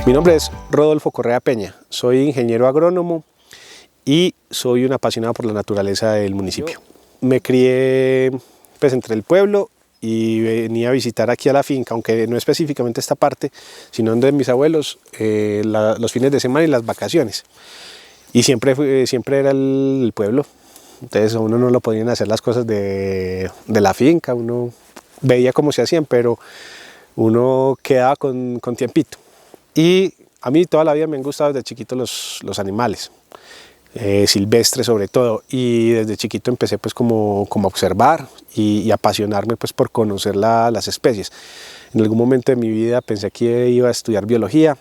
Mi nombre es Rodolfo Correa Peña, soy ingeniero agrónomo y soy un apasionado por la naturaleza del municipio. Me crié pues, entre el pueblo y venía a visitar aquí a la finca, aunque no específicamente esta parte, sino donde mis abuelos, los fines de semana y las vacaciones. Y siempre era el pueblo, entonces a uno no lo podían hacer las cosas de la finca, uno veía cómo se hacían, pero uno quedaba con tiempito. Y a mí toda la vida me han gustado desde chiquito los animales, silvestres sobre todo, y desde chiquito empecé pues como a observar y apasionarme pues por conocer las especies. En algún momento de mi vida pensé que iba a estudiar biología,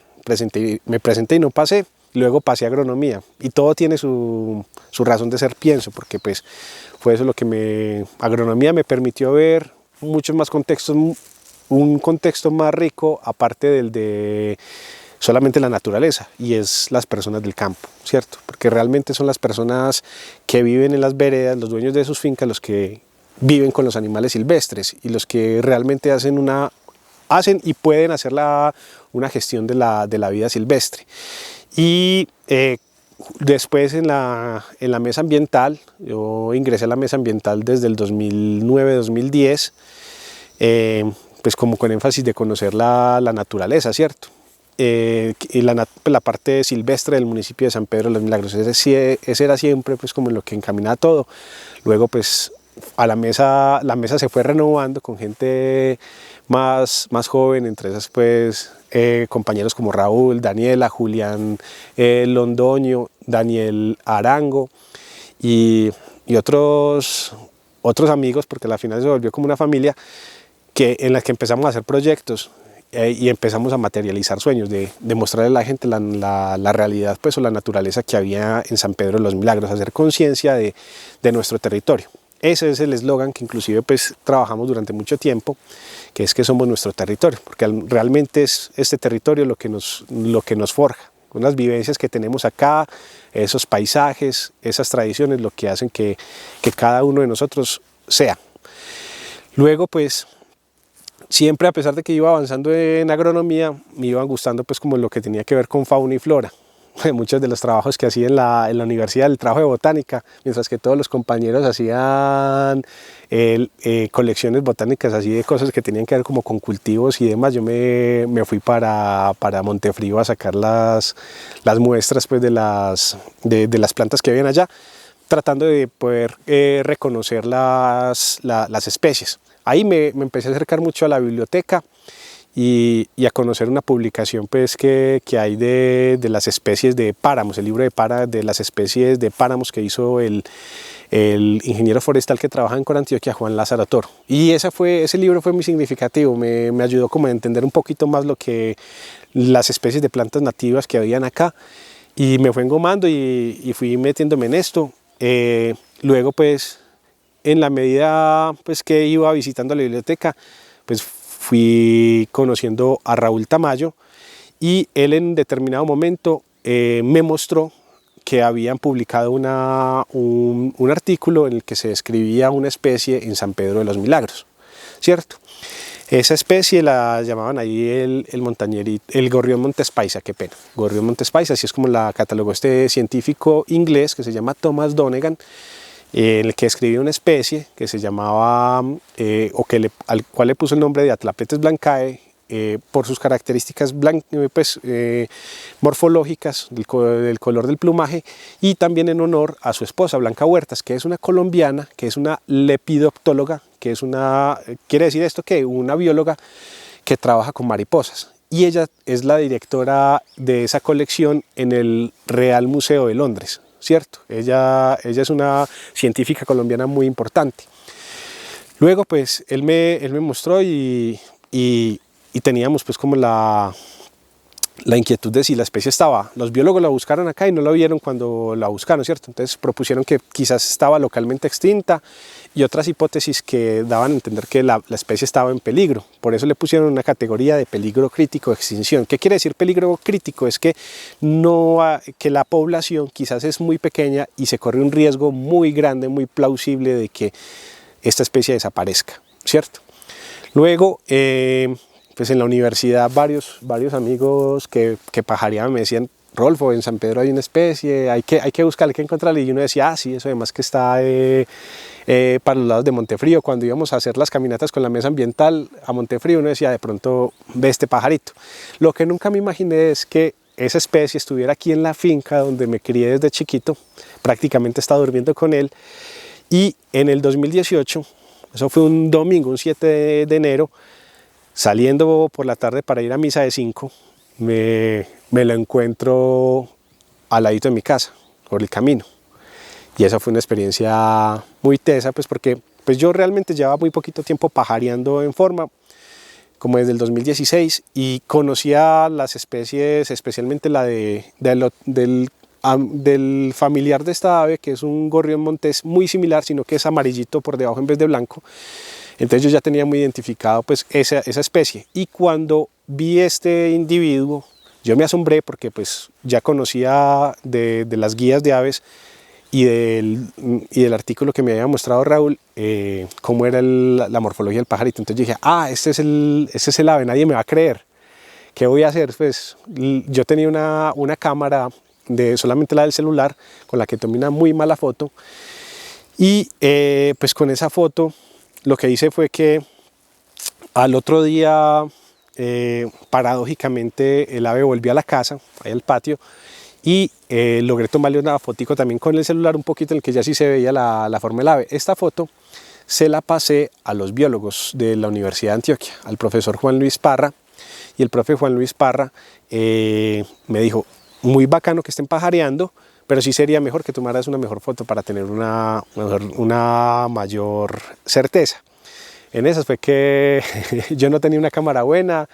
me presenté y no pasé, luego pasé a agronomía, y todo tiene su razón de ser, pienso, porque pues fue eso lo que agronomía me permitió ver muchos más contextos, un contexto más rico aparte del de solamente la naturaleza, y es las personas del campo, ¿cierto? Porque realmente son las personas que viven en las veredas, los dueños de sus fincas, los que viven con los animales silvestres y los que realmente hacen y pueden hacer una gestión de la vida silvestre. Y después en la mesa ambiental, yo ingresé a la mesa ambiental desde el 2009-2010, pues como con énfasis de conocer la naturaleza, ¿cierto? Y la parte silvestre del municipio de San Pedro de los Milagros, ese era siempre pues como lo que encaminaba todo. Luego pues la mesa se fue renovando con gente más joven, entre esas pues compañeros como Raúl, Daniela, Julián Londoño, Daniel Arango y otros amigos, porque al final se volvió como una familia en la que empezamos a hacer proyectos y empezamos a materializar sueños, de mostrarle a la gente la realidad pues, o la naturaleza que había en San Pedro de los Milagros, hacer conciencia de nuestro territorio. Ese es el eslogan que inclusive pues, trabajamos durante mucho tiempo, que es que somos nuestro territorio, porque realmente es este territorio lo que nos forja, unas vivencias que tenemos acá, esos paisajes, esas tradiciones, lo que hacen que cada uno de nosotros sea. Luego pues siempre, a pesar de que iba avanzando en agronomía, me iban gustando pues como lo que tenía que ver con fauna y flora. Muchos de los trabajos que hacía en la universidad, el trabajo de botánica, mientras que todos los compañeros hacían colecciones botánicas así de cosas que tenían que ver como con cultivos y demás, yo me fui para Montefrío a sacar las muestras pues, de las plantas que habían allá, tratando de poder reconocer las especies. Ahí me empecé a acercar mucho a la biblioteca y a conocer una publicación pues, que hay de las especies de páramos, el libro de las especies de páramos que hizo el ingeniero forestal que trabaja en Corantioquia, Juan Lázaro Toro. Y ese libro fue muy significativo, me ayudó como a entender un poquito más lo que las especies de plantas nativas que habían acá, y me fue engomando y fui metiéndome en esto. Luego pues en la medida pues, que iba visitando la biblioteca, pues fui conociendo a Raúl Tamayo, y él en determinado momento me mostró que habían publicado un artículo en el que se describía una especie en San Pedro de los Milagros, ¿cierto? Esa especie la llamaban ahí el gorrión montespaisa, qué pena, gorrión montespaisa, así es como la catalogó este científico inglés que se llama Thomas Donegan, en el que escribió una especie que se llamaba, al cual le puso el nombre de Atlapetes blancae, por sus características morfológicas del color del plumaje, y también en honor a su esposa Blanca Huertas, que es una colombiana, que es una lepidoptóloga, que quiere decir esto que una bióloga que trabaja con mariposas, y ella es la directora de esa colección en el Real Museo de Londres, ¿cierto? Ella es una científica colombiana muy importante. Luego pues él me mostró y teníamos pues como la inquietud de si la especie estaba. Los biólogos la buscaron acá y no la vieron cuando la buscaron, ¿cierto? Entonces propusieron que quizás estaba localmente extinta, y otras hipótesis que daban a entender que la especie estaba en peligro. Por eso le pusieron una categoría de peligro crítico de extinción. ¿Qué quiere decir peligro crítico? Es que la población quizás es muy pequeña y se corre un riesgo muy grande, muy plausible de que esta especie desaparezca, ¿cierto? Luego pues en la universidad varios amigos que pajareaban me decían, Rolfo, en San Pedro hay una especie, hay que buscarla, hay que encontrarla. Y uno decía, ah, sí, eso además que está para los lados de Montefrío. Cuando íbamos a hacer las caminatas con la mesa ambiental a Montefrío, uno decía, de pronto ve este pajarito. Lo que nunca me imaginé es que esa especie estuviera aquí en la finca donde me crié desde chiquito. Prácticamente estaba durmiendo con él. Y en el 2018, eso fue un domingo, un 7 de enero, saliendo por la tarde para ir a misa de 5, me lo encuentro al ladito de mi casa, por el camino. Y esa fue una experiencia muy tesa, pues porque pues yo realmente llevaba muy poquito tiempo pajareando en forma, como desde el 2016, y conocía las especies, especialmente la del familiar de esta ave, que es un gorrión montés muy similar, sino que es amarillito por debajo en vez de blanco. Entonces yo ya tenía muy identificado pues esa especie, y cuando vi este individuo yo me asombré porque pues ya conocía de las guías de aves y del artículo que me había mostrado Raúl, cómo era la morfología del pajarito. Entonces dije, ah, este es el ave, nadie me va a creer. ¿Qué voy a hacer? Pues yo tenía una cámara, solamente la del celular, con la que tomé una muy mala foto, y pues con esa foto lo que hice fue que al otro día, paradójicamente, el ave volvió a la casa, ahí al patio, y logré tomarle una fotico también con el celular, un poquito en el que ya sí se veía la forma del ave. Esta foto se la pasé a los biólogos de la Universidad de Antioquia, al profesor Juan Luis Parra, y el profe Juan Luis Parra me dijo, muy bacano que estén pajareando, pero sí sería mejor que tomaras una mejor foto para tener una mayor certeza. En esas fue que yo no tenía una cámara buena,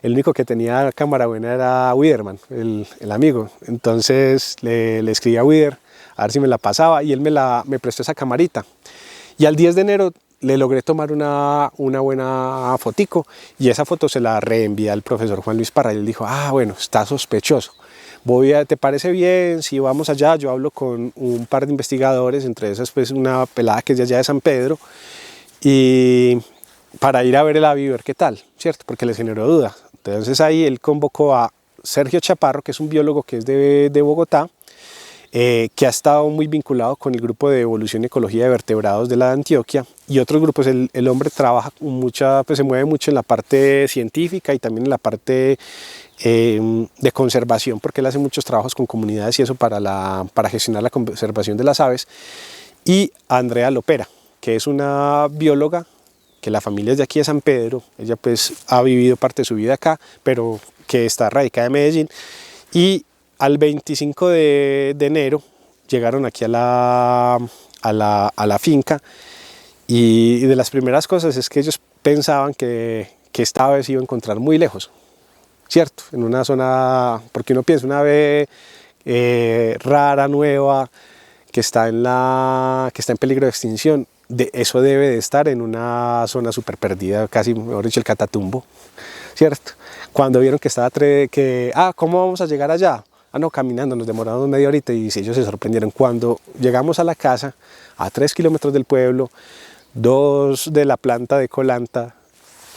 el único que tenía cámara buena era Widerman, el amigo. Entonces le escribí a Wider a ver si me la pasaba, y él me prestó esa camarita. Y al 10 de enero le logré tomar una buena fotico, y esa foto se la reenvié al profesor Juan Luis Parra, y él dijo, ah, bueno, está sospechoso. ¿Te parece bien si vamos allá? Yo hablo con un par de investigadores, entre esas pues una pelada que es de allá de San Pedro, y para ir a ver el ave y ver qué tal, ¿cierto? Porque les generó duda. Entonces ahí él convocó a Sergio Chaparro, que es un biólogo que es de Bogotá, que ha estado muy vinculado con el grupo de evolución y ecología de vertebrados de la de Antioquia, y otros grupos. El hombre trabaja pues se mueve mucho en la parte científica y también en la parte de conservación, porque él hace muchos trabajos con comunidades y eso para gestionar la conservación de las aves. Y Andrea Lopera, que es una bióloga que la familia es de aquí de San Pedro. Ella pues ha vivido parte de su vida acá, pero que está radicada en Medellín, y al 25 de enero llegaron aquí a la finca, y de las primeras cosas es que ellos pensaban que esta ave se iba a encontrar muy lejos, ¿cierto? En una zona, porque uno piensa una ave rara, nueva, que está en peligro de extinción. Eso debe de estar en una zona súper perdida, casi, mejor dicho, el Catatumbo, ¿cierto? Cuando vieron que estaba ¿cómo vamos a llegar allá? Ah, no, caminando, nos demoramos media horita, y ellos se sorprendieron. Cuando llegamos a la casa, a 3 kilómetros del pueblo, 2 de la planta de Colanta,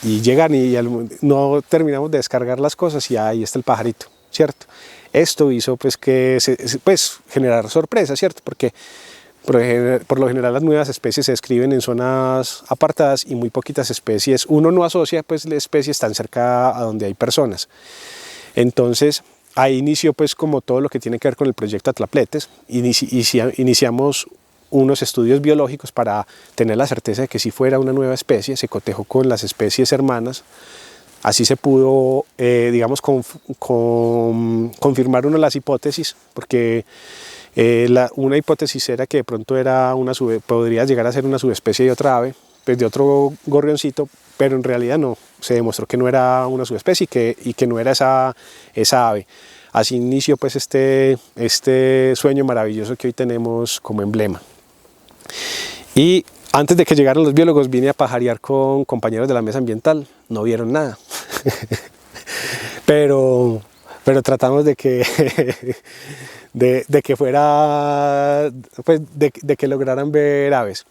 y llegan y no terminamos de descargar las cosas y ahí está el pajarito, ¿cierto? Esto hizo pues que generar sorpresa, ¿cierto? Porque por lo general las nuevas especies se describen en zonas apartadas, y muy poquitas especies, uno no asocia pues especies tan cerca a donde hay personas. Entonces ahí inició pues como todo lo que tiene que ver con el proyecto Atlapletes. Iniciamos unos estudios biológicos para tener la certeza de que si fuera una nueva especie, se cotejó con las especies hermanas. Así se pudo, digamos, confirmar una de las hipótesis, porque una hipótesis era que de pronto podría llegar a ser una subespecie de otra ave, pues de otro gorrioncito, pero en realidad no, se demostró que no era una subespecie y que no era esa ave. Así inició pues este sueño maravilloso que hoy tenemos como emblema. Y antes de que llegaran los biólogos, vine a pajarear con compañeros de la mesa ambiental. No vieron nada. pero tratamos de que fuera, pues de que lograran ver aves.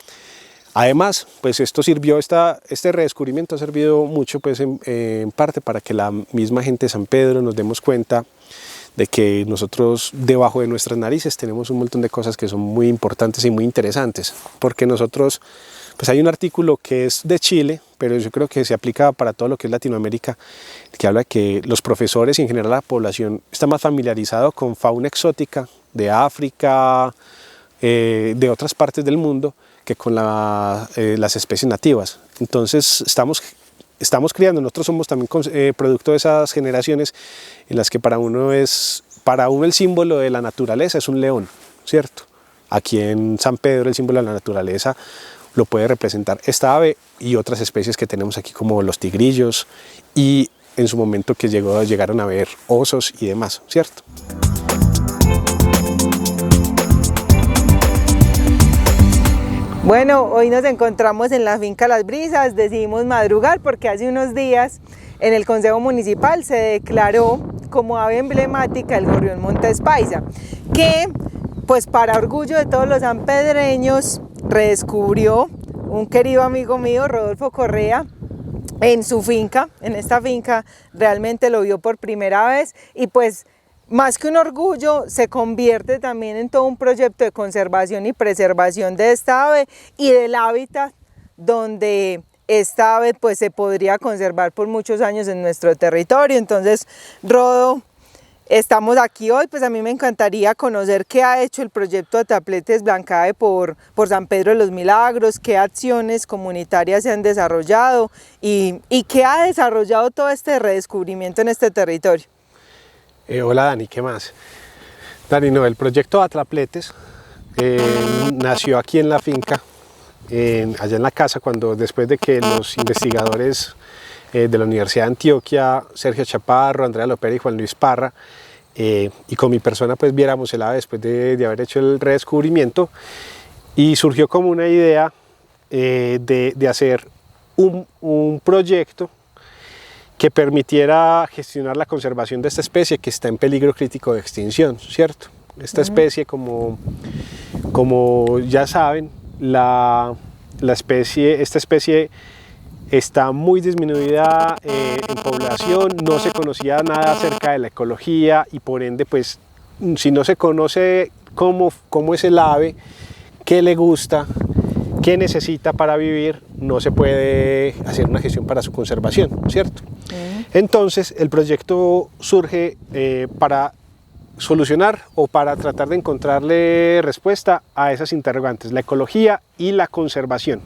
Además, pues este redescubrimiento ha servido mucho pues en parte para que la misma gente de San Pedro nos demos cuenta de que nosotros debajo de nuestras narices tenemos un montón de cosas que son muy importantes y muy interesantes, porque nosotros, pues hay un artículo que es de Chile, pero yo creo que se aplica para todo lo que es Latinoamérica, que habla de que los profesores y en general la población está más familiarizado con fauna exótica de África, de otras partes del mundo, que con las especies nativas. Entonces estamos criando, nosotros somos también producto de esas generaciones en las que para uno el símbolo de la naturaleza es un león, ¿cierto? Aquí en San Pedro el símbolo de la naturaleza lo puede representar esta ave y otras especies que tenemos aquí como los tigrillos y en su momento que llegaron a ver osos y demás, ¿cierto? Bueno, hoy nos encontramos en la finca Las Brisas, decidimos madrugar porque hace unos días en el Consejo Municipal se declaró como ave emblemática el gorrión Montes Paisa, que pues para orgullo de todos los sanpedreños redescubrió un querido amigo mío, Rodolfo Correa, en su finca. En esta finca realmente lo vio por primera vez y pues más que un orgullo, se convierte también en todo un proyecto de conservación y preservación de esta ave y del hábitat donde esta ave pues se podría conservar por muchos años en nuestro territorio. Entonces, Rodo, estamos aquí hoy, pues a mí me encantaría conocer qué ha hecho el proyecto Atrapletes Blancave por San Pedro de los Milagros, qué acciones comunitarias se han desarrollado y qué ha desarrollado todo este redescubrimiento en este territorio. Hola Dani, ¿qué más? Dani, no, el proyecto Atrapletes nació aquí en la finca, allá en la casa, después de que los investigadores de la Universidad de Antioquia, Sergio Chaparro, Andrea Lopera y Juan Luis Parra, y con mi persona pues viéramos el ave después de haber hecho el redescubrimiento, y surgió como una idea de hacer un proyecto que permitiera gestionar la conservación de esta especie que está en peligro crítico de extinción, ¿cierto? Esta especie, como ya saben, esta especie está muy disminuida en población, no se conocía nada acerca de la ecología y por ende, pues, si no se conoce cómo es el ave, qué le gusta, qué necesita para vivir, no se puede hacer una gestión para su conservación, ¿cierto? Entonces el proyecto surge para solucionar o para tratar de encontrarle respuesta a esas interrogantes, la ecología y la conservación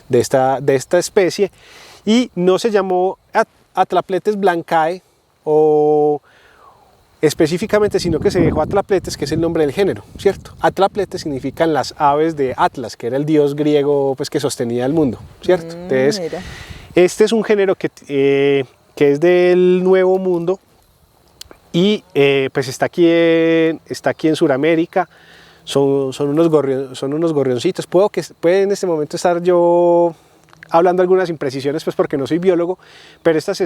de esta especie, y no se llamó Atrapletes Blancae o específicamente, sino que se dejó Atrapletes, que es el nombre del género, ¿cierto? Atrapletes significan las aves de Atlas, que era el dios griego pues, que sostenía el mundo, ¿cierto? Entonces, mira. Este es un género que es del Nuevo Mundo y pues está aquí en Sudamérica. Son unos gorrioncitos. Puede en este momento estar yo hablando algunas imprecisiones pues porque no soy biólogo, pero estas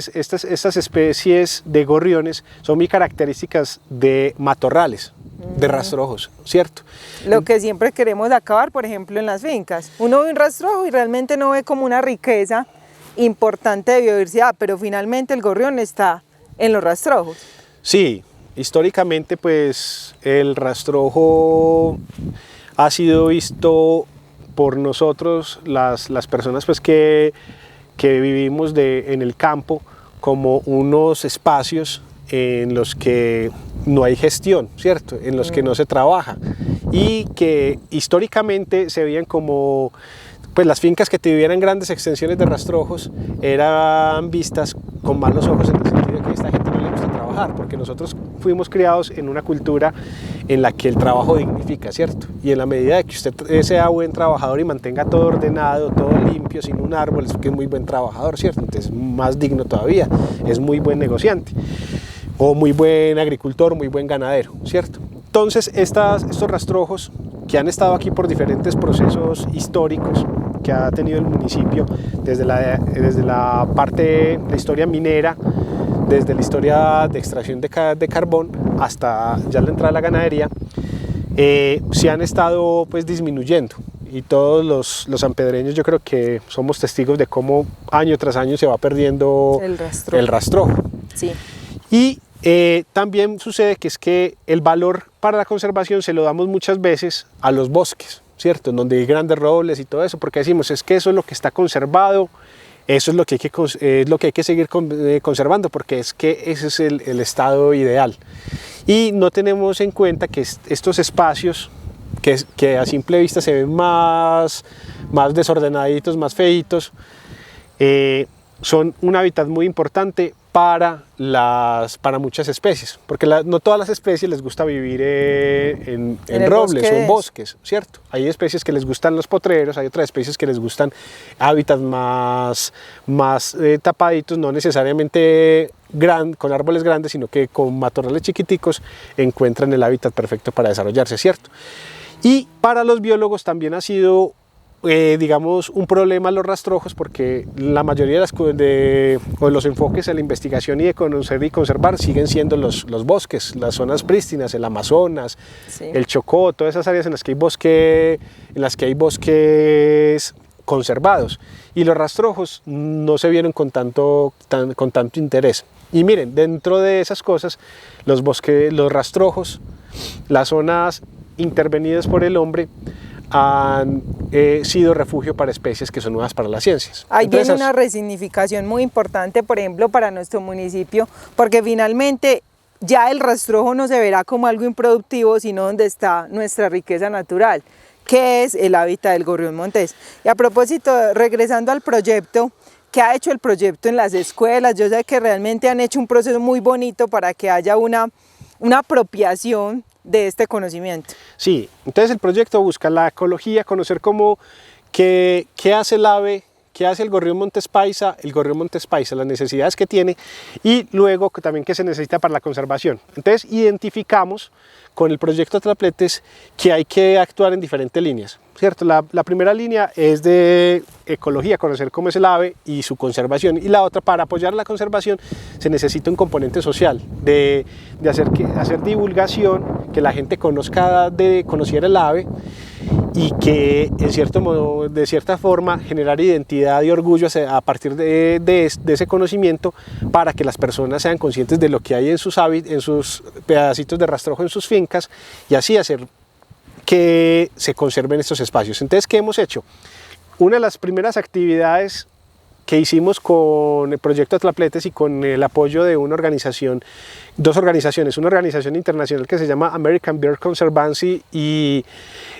especies de gorriones son muy características de matorrales, de rastrojos, ¿cierto? Lo que siempre queremos acabar, por ejemplo, en las fincas. Uno ve un rastrojo y realmente no ve como una riqueza importante de biodiversidad, pero finalmente el gorrión está en los rastrojos. Sí, históricamente pues el rastrojo ha sido visto por nosotros, las personas pues, que vivimos en el campo, como unos espacios en los que no hay gestión, ¿cierto? En los que no se trabaja y que históricamente se veían como pues las fincas que tuvieran grandes extensiones de rastrojos eran vistas con malos ojos en el sentido de que a esta gente no le gusta trabajar, porque nosotros fuimos criados en una cultura en la que el trabajo dignifica, ¿cierto? Y en la medida de que usted sea buen trabajador y mantenga todo ordenado, todo limpio, sin un árbol, es que es muy buen trabajador, ¿cierto? Entonces más digno todavía, es muy buen negociante, o muy buen agricultor, muy buen ganadero, ¿cierto? Entonces estos rastrojos que han estado aquí por diferentes procesos históricos que ha tenido el municipio, desde la historia minera, desde la historia de extracción de carbón hasta ya la entrada a la ganadería, se han estado pues disminuyendo y todos los sanpedreños yo creo que somos testigos de cómo año tras año se va perdiendo el rastrojo. Sí. Y también sucede que es que el valor para la conservación se lo damos muchas veces a los bosques, ¿cierto? En donde hay grandes robles y todo eso, porque decimos es que eso es lo que está conservado, eso es lo que hay que seguir conservando, porque es que ese es el estado ideal. Y no tenemos en cuenta que estos espacios que a simple vista se ven más desordenaditos, más feitos, son un hábitat muy importante para muchas especies, porque no todas las especies les gusta vivir en robles o en bosques, ¿cierto? Hay especies que les gustan los potreros, hay otras especies que les gustan hábitats más tapaditos, no necesariamente con árboles grandes, sino que con matorrales chiquiticos encuentran el hábitat perfecto para desarrollarse, ¿cierto? Y para los biólogos también ha sido digamos, un problema los rastrojos, porque la mayoría de los enfoques en la investigación y de conocer y conservar siguen siendo los bosques, las zonas prístinas, el Amazonas, sí, el Chocó, todas esas áreas en las que hay bosques conservados, y los rastrojos no se vieron con tanto interés. Y miren, dentro de esas cosas, los rastrojos, las zonas intervenidas por el hombre, han sido refugio para especies que son nuevas para las ciencias. Ahí viene una resignificación muy importante, por ejemplo, para nuestro municipio, porque finalmente ya el rastrojo no se verá como algo improductivo, sino donde está nuestra riqueza natural, que es el hábitat del gorrión montés. Y a propósito, regresando al proyecto, ¿qué ha hecho el proyecto en las escuelas? Yo sé que realmente han hecho un proceso muy bonito para que haya una apropiación de este conocimiento. Sí, entonces el proyecto busca la ecología, conocer qué hace el ave, qué hace el gorrión montés paisa, las necesidades que tiene, y luego también qué se necesita para la conservación. Entonces identificamos con el proyecto Atrapletes que hay que actuar en diferentes líneas, ¿cierto? La primera línea es de ecología, conocer cómo es el ave y su conservación, y la otra, para apoyar la conservación se necesita un componente social, de hacer divulgación, que la gente conociera el ave, y que de cierta forma generar identidad y orgullo a partir de ese conocimiento, para que las personas sean conscientes de lo que hay en sus pedacitos de rastrojo en sus fincas, y así hacer que se conserven estos espacios. Entonces, ¿qué hemos hecho? Una de las primeras actividades que hicimos con el proyecto Atrapletes y con el apoyo de dos organizaciones, una organización internacional que se llama American Bird Conservancy, y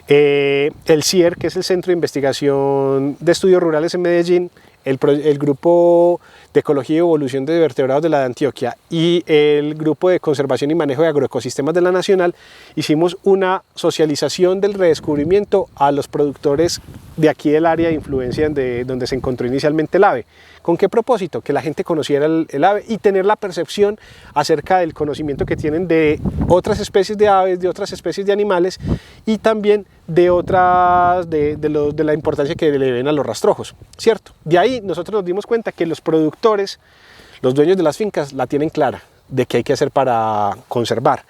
el CIER, que es el Centro de Investigación de Estudios Rurales en Medellín, el Grupo de Ecología y Evolución de Vertebrados de la de Antioquia y el Grupo de Conservación y Manejo de Agroecosistemas de la Nacional, hicimos una socialización del redescubrimiento a los productores de aquí del área de influencia donde se encontró inicialmente el ave. ¿Con qué propósito? Que la gente conociera el ave y tener la percepción acerca del conocimiento que tienen de otras especies de aves, de otras especies de animales, y también de la importancia que le ven a los rastrojos, ¿cierto? De ahí nosotros nos dimos cuenta que los productores, los dueños de las fincas, la tienen clara de qué hay que hacer para conservar.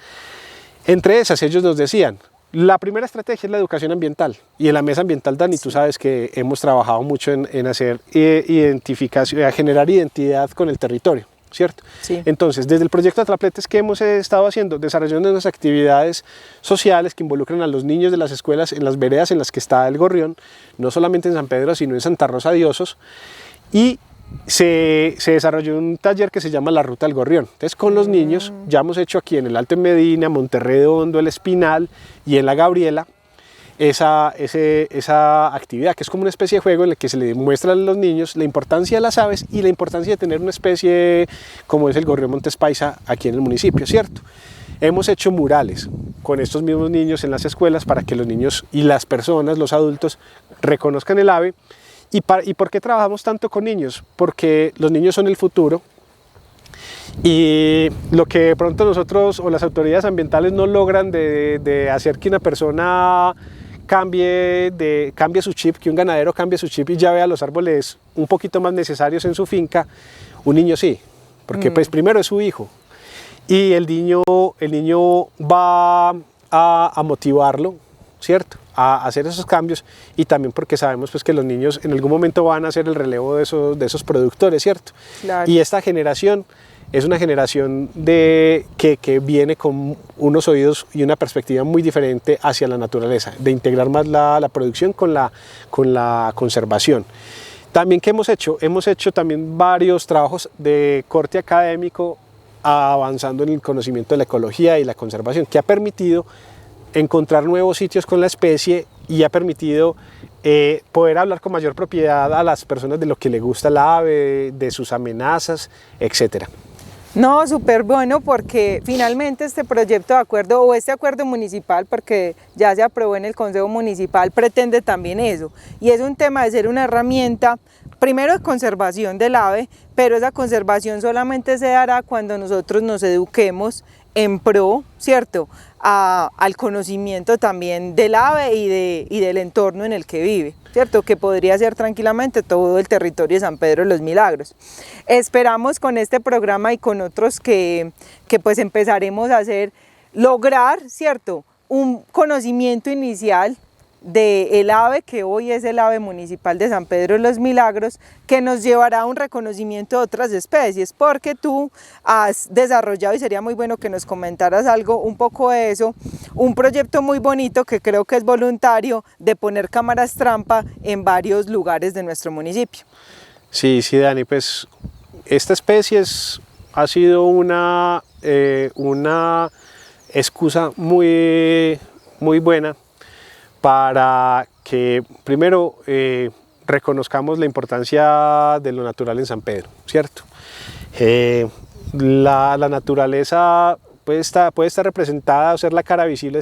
Entre esas, ellos nos decían: la primera estrategia es la educación ambiental, y en la mesa ambiental, Dani, tú sabes que hemos trabajado mucho en hacer identificación, a generar identidad con el territorio, ¿cierto? Sí. Entonces, desde el proyecto Atrapletes, ¿qué hemos estado haciendo? Desarrollando unas actividades sociales que involucran a los niños de las escuelas en las veredas en las que está el gorrión, no solamente en San Pedro, sino en Santa Rosa de Osos, y se desarrolló un taller que se llama La Ruta del Gorrión. Entonces, con los niños, ya hemos hecho aquí en el Alto en Medina, Monterredondo, El Espinal y en La Gabriela esa actividad, que es como una especie de juego en el que se le muestra a los niños la importancia de las aves y la importancia de tener una especie como es el gorrión montés paisa aquí en el municipio, ¿cierto? Hemos hecho murales con estos mismos niños en las escuelas para que los niños y las personas, los adultos, reconozcan el ave. ¿Y por qué trabajamos tanto con niños? Porque los niños son el futuro, y lo que de pronto nosotros o las autoridades ambientales no logran de hacer que una persona cambie su chip, que un ganadero cambie su chip y ya vea los árboles un poquito más necesarios en su finca, un niño sí, porque pues primero es su hijo, y el niño va a motivarlo ¿cierto? A hacer esos cambios, y también porque sabemos pues que los niños en algún momento van a hacer el relevo de esos productores, ¿cierto? Claro. Y esta generación es una generación que viene con unos oídos y una perspectiva muy diferente hacia la naturaleza, de integrar más la producción con la conservación. También, ¿qué hemos hecho? Hemos hecho también varios trabajos de corte académico avanzando en el conocimiento de la ecología y la conservación, que ha permitido encontrar nuevos sitios con la especie y ha permitido poder hablar con mayor propiedad a las personas de lo que le gusta la ave, de sus amenazas, etc. No, súper bueno, porque finalmente este proyecto de acuerdo o este acuerdo municipal, porque ya se aprobó en el Consejo Municipal, pretende también eso, y es un tema de ser una herramienta primero de conservación del ave, pero esa conservación solamente se dará cuando nosotros nos eduquemos en pro, ¿cierto?, al conocimiento también del ave y del entorno en el que vive, ¿cierto?, que podría ser tranquilamente todo el territorio de San Pedro de los Milagros. Esperamos con este programa y con otros que pues empezaremos a lograr, ¿cierto?, un conocimiento inicial del ave, que hoy es el ave municipal de San Pedro de los Milagros, que nos llevará a un reconocimiento de otras especies, porque tú has desarrollado, y sería muy bueno que nos comentaras algo un poco de eso, un proyecto muy bonito que creo que es voluntario, de poner cámaras trampa en varios lugares de nuestro municipio. Sí, Dani, pues esta especie ha sido una excusa muy buena para que primero reconozcamos la importancia de lo natural en San Pedro, ¿cierto? La naturaleza puede estar representada o ser la cara visible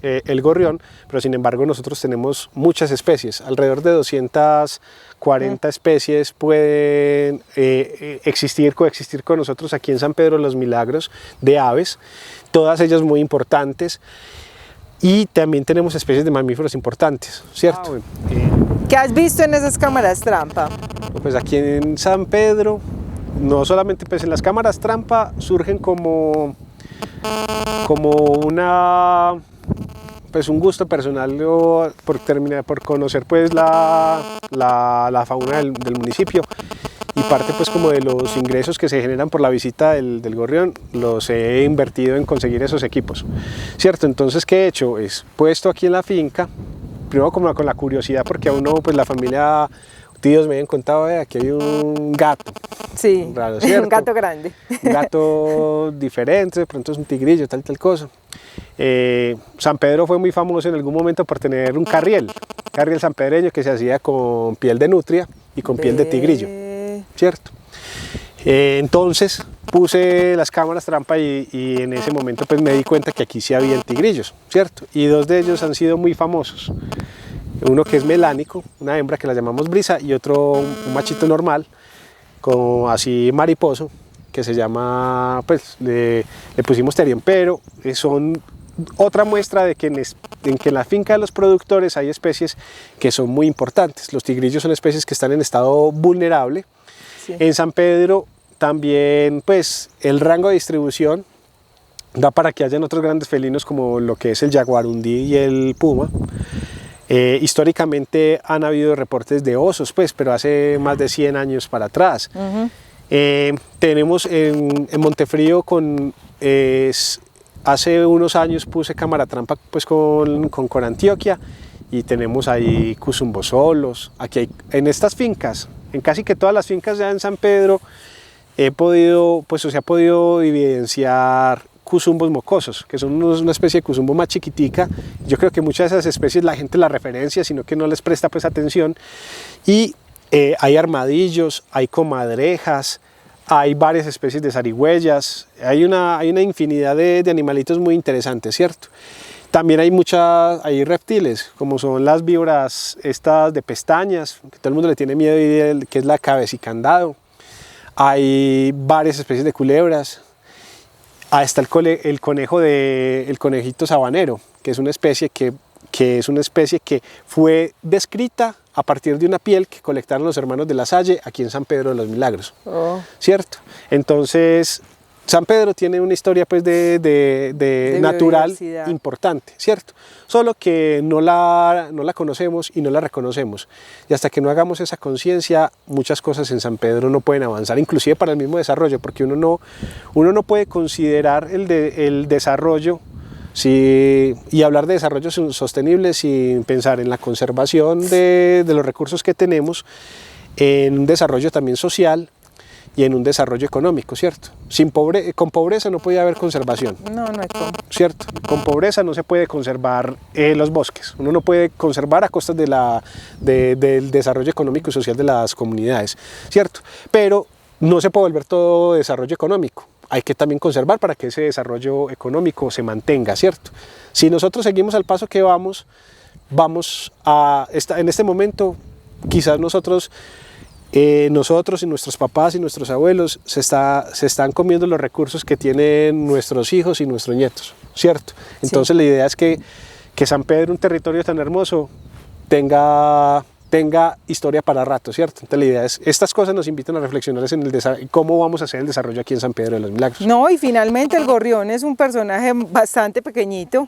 el gorrión, pero sin embargo nosotros tenemos muchas especies, alrededor de 240 especies pueden coexistir con nosotros aquí en San Pedro de los Milagros de aves, todas ellas muy importantes. Y también tenemos especies de mamíferos importantes, ¿cierto? ¿Qué has visto en esas cámaras trampa? Pues aquí en San Pedro, no solamente pues en las cámaras trampa surgen como un gusto personal por conocer pues la fauna del municipio, y parte pues como de los ingresos que se generan por la visita del gorrión los he invertido en conseguir esos equipos, ¿cierto? Entonces, ¿qué he hecho? Es puesto aquí en la finca, primero como con la curiosidad, porque a uno pues la familia, tíos me habían contado, aquí hay un gato. Sí, raro, ¿cierto? Un gato grande. Un gato diferente, de pronto es un tigrillo, tal cosa. San Pedro fue muy famoso en algún momento por tener un carriel sanpedreño que se hacía con piel de nutria y con piel de tigrillo, ¿cierto? Entonces puse las cámaras trampa y en ese momento pues me di cuenta que aquí sí había tigrillos, ¿cierto? Y dos de ellos han sido muy famosos. Uno que es melánico, una hembra que la llamamos brisa, y otro un machito normal, como así mariposo, que se llama, pues le pusimos terión, pero son otra muestra de que en la finca de los productores hay especies que son muy importantes. Los tigrillos son especies que están en estado vulnerable. Sí. En San Pedro también pues el rango de distribución da para que hayan otros grandes felinos como lo que es el jaguarundí y el puma. Históricamente han habido reportes de osos, pues, pero hace más de 100 años para atrás. Tenemos en Montefrío hace unos años puse cámara trampa pues con Antioquia, y tenemos ahí cusumbosolos. Aquí hay, en estas fincas, en casi que todas las fincas ya en San Pedro, se ha podido evidenciar cusumbos mocosos, que son una especie de cusumbo más chiquitica. Yo creo que muchas de esas especies la gente las referencia, sino que no les presta pues atención. Y hay armadillos, hay comadrejas, hay varias especies de zarigüeyas, hay una infinidad de animalitos muy interesantes, ¿cierto? También hay reptiles, como son las víboras estas de pestañas, que todo el mundo le tiene miedo, que es la cabecicandado. Hay varias especies de culebras. Está el conejito sabanero, que es una especie que fue descrita a partir de una piel que colectaron los hermanos de la Salle aquí en San Pedro de los Milagros, ¿cierto? Entonces, San Pedro tiene una historia pues de natural importante, ¿cierto? Solo que no la conocemos y no la reconocemos. Y hasta que no hagamos esa conciencia, muchas cosas en San Pedro no pueden avanzar, inclusive para el mismo desarrollo, porque uno no puede considerar el desarrollo y hablar de desarrollo sostenible sin pensar en la conservación de los recursos que tenemos, en un desarrollo también social, y en un desarrollo económico, ¿cierto? Con pobreza no puede haber conservación. No hay cómo. ¿Cierto? Con pobreza no se puede conservar los bosques. Uno no puede conservar a costas del desarrollo económico y social de las comunidades, ¿cierto? Pero no se puede volver todo desarrollo económico. Hay que también conservar para que ese desarrollo económico se mantenga, ¿cierto? Si nosotros seguimos al paso que vamos en este momento, quizás nosotros y nuestros papás y nuestros abuelos se están comiendo los recursos que tienen nuestros hijos y nuestros nietos, ¿cierto? Entonces sí. La idea es que San Pedro, un territorio tan hermoso, tenga historia para rato, ¿cierto? Entonces la idea es, estas cosas nos invitan a reflexionar en cómo vamos a hacer el desarrollo aquí en San Pedro de los Milagros. No, y finalmente el gorrión es un personaje bastante pequeñito,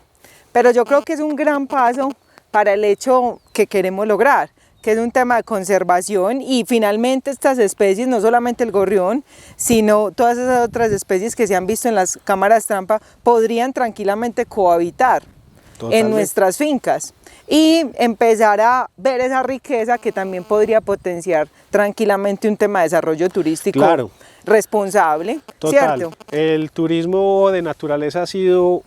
pero yo creo que es un gran paso para el hecho que queremos lograr, que es un tema de conservación, y finalmente estas especies, no solamente el gorrión, sino todas esas otras especies que se han visto en las cámaras trampa, podrían tranquilamente cohabitar en nuestras fincas y empezar a ver esa riqueza que también podría potenciar tranquilamente un tema de desarrollo turístico responsable. Total. ¿Cierto? El turismo de naturaleza ha sido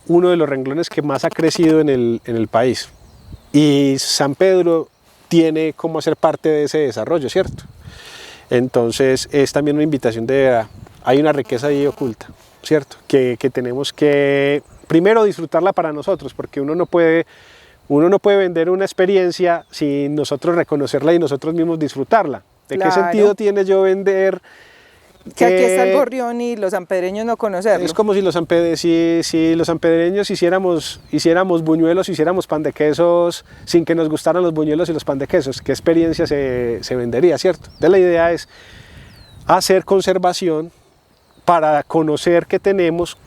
uno de los renglones que más ha crecido en el país, y San Pedro tiene cómo hacer parte de ese desarrollo, ¿cierto? Entonces es también una invitación hay una riqueza ahí oculta, ¿cierto? Que tenemos que primero disfrutarla para nosotros, porque uno no puede vender una experiencia sin nosotros reconocerla y nosotros mismos disfrutarla. ¿De qué sentido tiene yo vender? Que aquí está el gorrión y los sanpedreños no conocerlo. Es como si los sanpedreños hiciéramos buñuelos, hiciéramos pan de quesos sin que nos gustaran los buñuelos y los pan de quesos. ¿Qué experiencia se vendería, cierto? Entonces la idea es hacer conservación para conocer qué tenemos,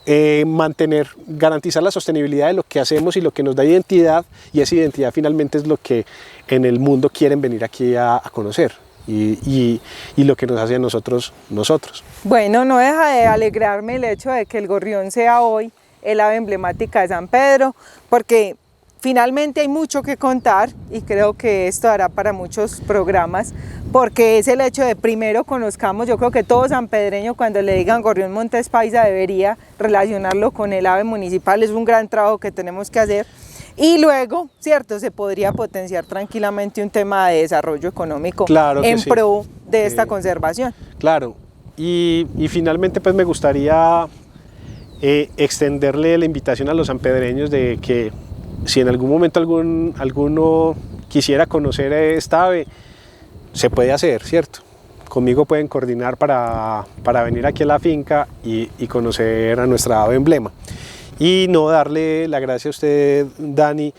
garantizar la sostenibilidad de lo que hacemos y lo que nos da identidad, y esa identidad finalmente es lo que en el mundo quieren venir aquí a conocer. Y lo que nos hace a nosotros. Bueno, no deja de alegrarme el hecho de que el gorrión sea hoy el ave emblemática de San Pedro, porque finalmente hay mucho que contar, y creo que esto dará para muchos programas, porque es el hecho de primero conozcamos, yo creo que todo sanpedreño cuando le digan gorrión Montes Paisa debería relacionarlo con el ave municipal. Es un gran trabajo que tenemos que hacer. Y luego, ¿cierto?, se podría potenciar tranquilamente un tema de desarrollo económico pro de esta conservación. Claro, y finalmente pues me gustaría extenderle la invitación a los sanpedreños de que si en algún momento alguno quisiera conocer esta ave, se puede hacer, ¿cierto? Conmigo pueden coordinar para venir aquí a la finca y conocer a nuestra ave emblema. Y no darle la gracia a usted, Dani,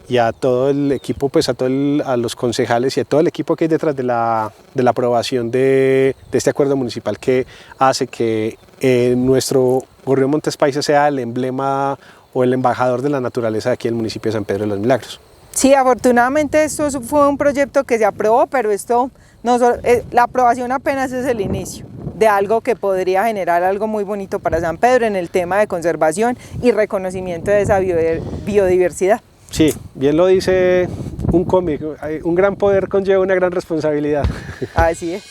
y a todo el equipo, pues a los concejales y a todo el equipo que hay detrás de la aprobación de este acuerdo municipal que hace que nuestro gorrión Montes Paisa sea el emblema o el embajador de la naturaleza de aquí en el municipio de San Pedro de los Milagros. Sí, afortunadamente esto fue un proyecto que se aprobó, pero la aprobación apenas es el inicio de algo que podría generar algo muy bonito para San Pedro en el tema de conservación y reconocimiento de esa biodiversidad. Sí, bien lo dice un cómic, un gran poder conlleva una gran responsabilidad. Así es.